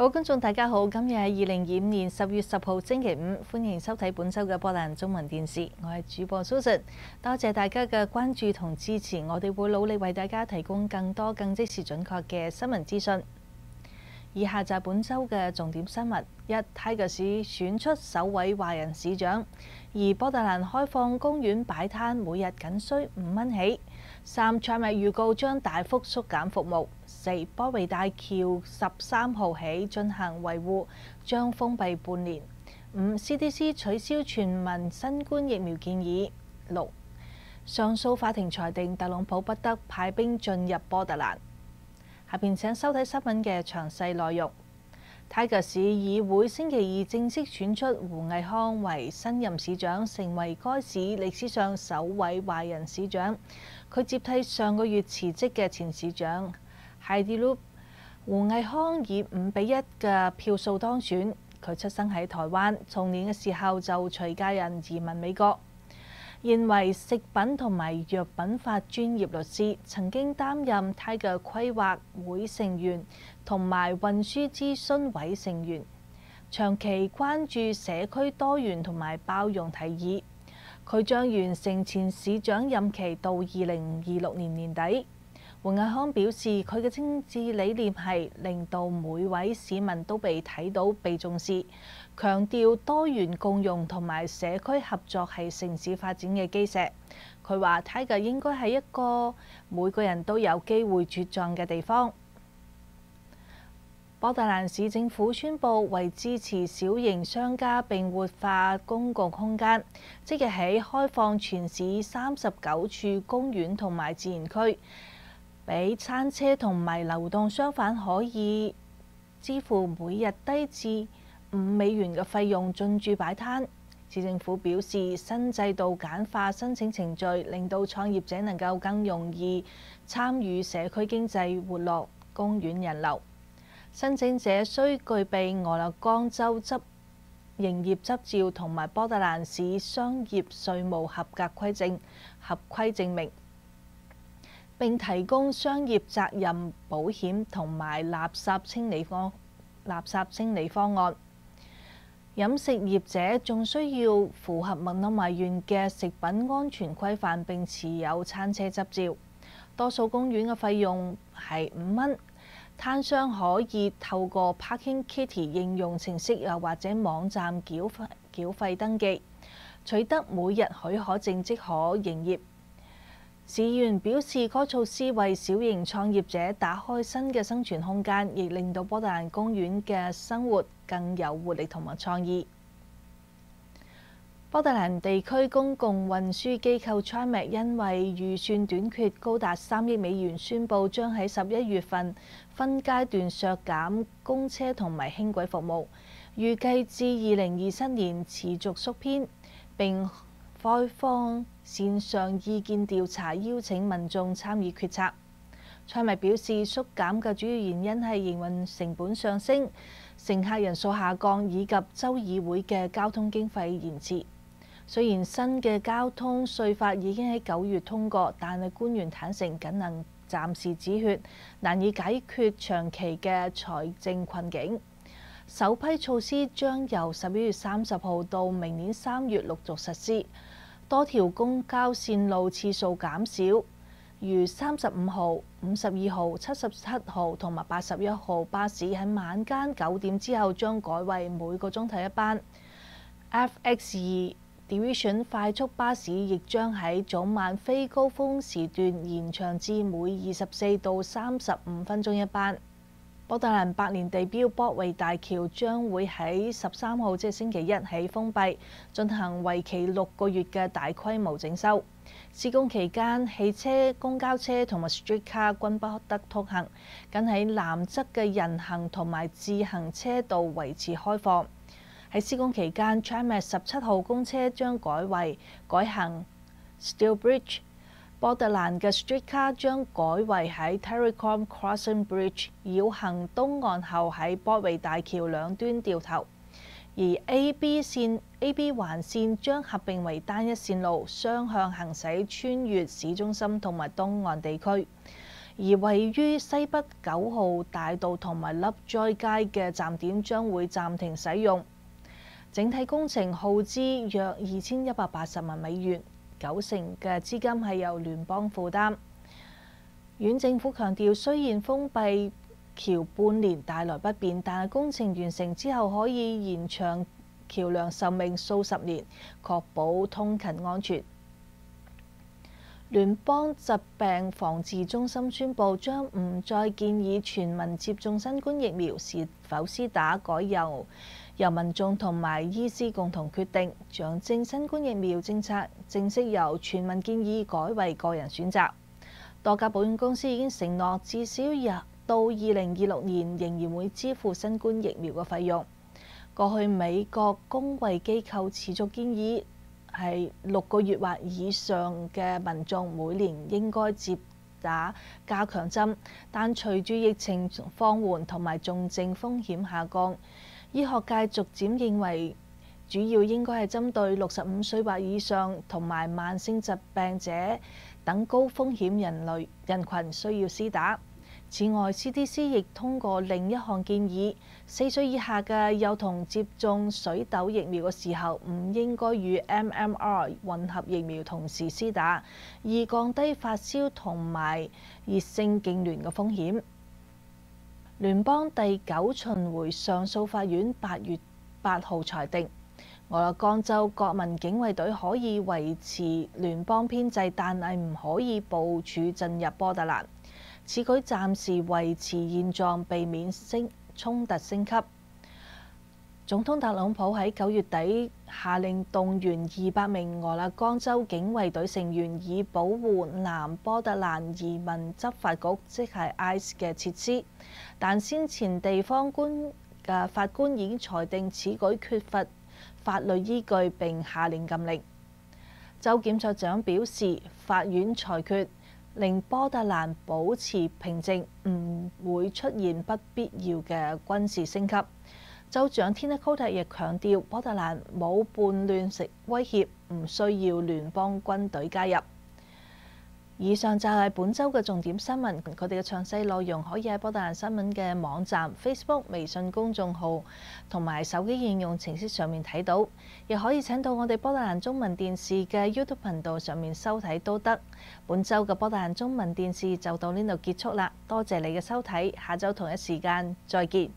各位觀眾大家好，今日係2025年10月10號星期五，歡迎收睇本週嘅波蘭中文電視。我係主播 Susan， 多謝大家嘅關注同支持，我哋會努力為大家提供更多更即時準確嘅新聞資訊。以下就係本週嘅重點新聞：一、泰國市選出首位華人市長；二、波特蘭開放公園擺攤，每日僅需5蚊起；三、賽米預告將大幅縮減服務；四、波維大橋13號起進行維護，將封閉半年；五、CDC 取消全民新冠疫苗建議；六、上訴法庭裁定特朗普不得派兵進入波特蘭。下邊請收睇新聞嘅詳細內容。泰國市議會星期二正式選出胡毅康為新任市長，成為該市歷史上首位華人市長。佢接替上個月辭職嘅前市長Haidilup。胡毅康以5-1嘅票數當選。佢出生喺台灣，童年嘅時候就隨家人移民美國。現為食品同埋藥品法專業律師，曾經擔任泰國規劃會成員同埋運輸諮詢委成員，長期關注社區多元同埋包容提議。佢將完成前市長任期到2026年年底。胡毅康表示，佢嘅政治理念係令到每位市民都被睇到、被重視，強調多元共融同埋社區合作係城市發展嘅基石。佢話泰國應該係一個每個人都有機會茁壯嘅地方。波特蘭市政府宣布，為支持小型商家並活化公共空間，即日起開放全市39處公園同埋自然區，俾餐車同埋流動商販可以支付每日低至$5嘅費用進駐擺攤。市政府表示，新制度簡化申請程序，令到創業者能夠更容易參與社區經濟活絡公園人流。申請者需具備俄勒岡州營業執照同埋波特蘭市商業稅務合規證明，並提供商業責任保險同埋垃圾清理方案。飲食業者仲需要符合麥當勞縣嘅食品安全規範，並持有餐車執照。多數公園嘅費用係5蚊。攤商可以透過 Parking Kitty 應用程式又或者網站繳費登記，取得每日許可證即可營業。市議員表示，該措施為小型創業者打開新嘅生存空間，亦令到波特蘭公園嘅生活更有活力同埋創意。波特蘭地區公共運輸機構 TriMet 因為預算短缺高達3億美元，宣布將喺11月份分階段削減公車同埋輕軌服務，預計至2023年持續縮編，並開放線上意見調查，邀請民眾參與決策。TriMet 表示，縮減嘅主要原因係營運成本上升、乘客人數下降以及州議會嘅交通經費延遲。雖然新嘅交通稅法已經喺9月通過，但係官員坦承僅能暫時止血，難以解決長期嘅財政困境。首批措施將由11月30號到明年3月陸續實施。多條公交線路次數減少，如35號、52號、77號同埋81號巴士喺晚間9點之後將改為每個鐘頭一班。FX2Division 快速巴士亦將喺早晚非高峰時段延長至每24到35分鐘一班。波特蘭百年地標波維大橋將會喺13號即係星期一起封閉，進行為期6個月嘅大規模整修。施工期間，汽車、公交車同埋 streetcar 均不得通行，僅喺南側嘅人行同埋自行車道維持開放。喺施工期間 TriMet 17號公車將改行 Steelbridge， 波特蘭嘅 streetcar 將改為喺 Terracom Crossing Bridge 繞行東岸後喺波維大橋兩端掉頭，而 AB 環線將合併為單一線路，雙向行駛穿越市中心同埋東岸地區。而而位於西北9號大道同埋 Lovejoy 街嘅站點將會暫停使用。整體工程耗資約2180萬美元，90%嘅資金係由聯邦負擔。縣政府強調，雖然封閉橋半年帶來不便，但係工程完成之後可以延長橋梁壽命數十年，確保通勤安全。聯邦疾病防治中心宣布，將唔再建議全民接種新冠疫苗，是否施打改由民眾同埋醫師共同決定。象徵新冠疫苗政策正式由全民建議改為個人選擇。多家保險公司已經承諾，至少到2026年仍然會支付新冠疫苗嘅費用。過去美國公衛機構持續建議係6個月或以上嘅民眾每年應該接打加強針，但隨住疫情放緩同埋重症風險下降，醫學界逐漸認為主要應該係針對65歲或以上同埋慢性疾病者等高風險人群需要施打。此外 ，CDC 亦通過另一項建議，4歲以下嘅幼童接種水痘疫苗嘅時候，唔應該與 MMR 混合疫苗同時施打，以降低發燒同埋熱性痙攣嘅風險。聯邦第9巡迴上訴法院8月8號裁定，俄勒岡州國民警衛隊可以維持聯邦編制，但係唔可以部署進入波特蘭。此舉暫時維持現狀，避免衝突升級。總統特朗普喺9月底下令動員200名俄勒岡州警衛隊成員，以保護南波特蘭移民執法局即係 ICE 嘅設施，但先前地方法官已經裁定此舉缺乏法律依據並下令禁令。州檢察長表示，法院裁決令波特蘭保持平靜，唔會出現不必要嘅軍事升級。州長 Tina Kotek 亦強調，波特蘭冇叛亂威脅，唔需要聯邦軍隊加入。以上就係本週嘅重點新聞，佢哋嘅詳細內容可以喺波特蘭新聞嘅網站、Facebook、微信公眾號同埋手機應用程式上面睇到，亦可以請到我哋波特蘭中文電視嘅 YouTube 頻道上面收睇都得。本週嘅波特蘭中文電視就到呢度結束啦，多謝你嘅收睇，下週同一時間再見。